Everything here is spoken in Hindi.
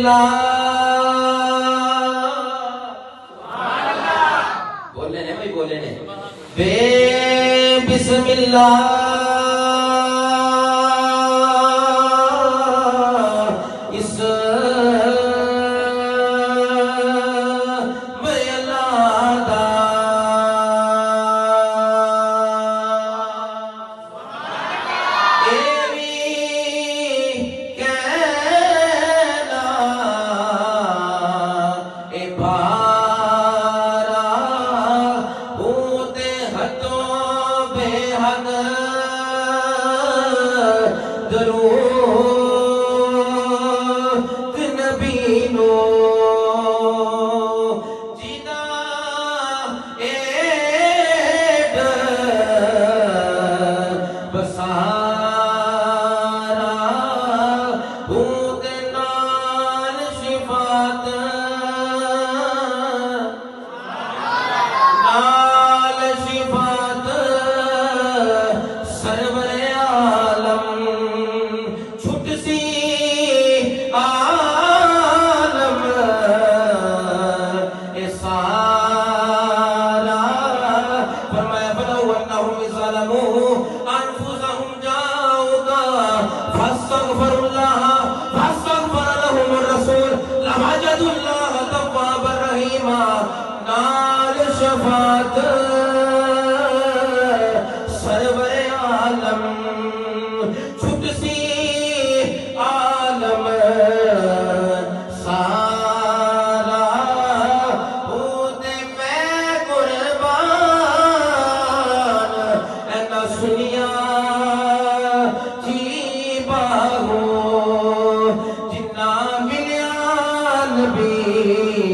बिस्मिल्लाह बोले ने भाई बोले ने बे बिस्मिल्लाह इस शफात सरवर आलम छुट सी आलम सारा होते मैं कुर्बान ऐना सुनिया जी बाहो जिन्ना मिलिया नबी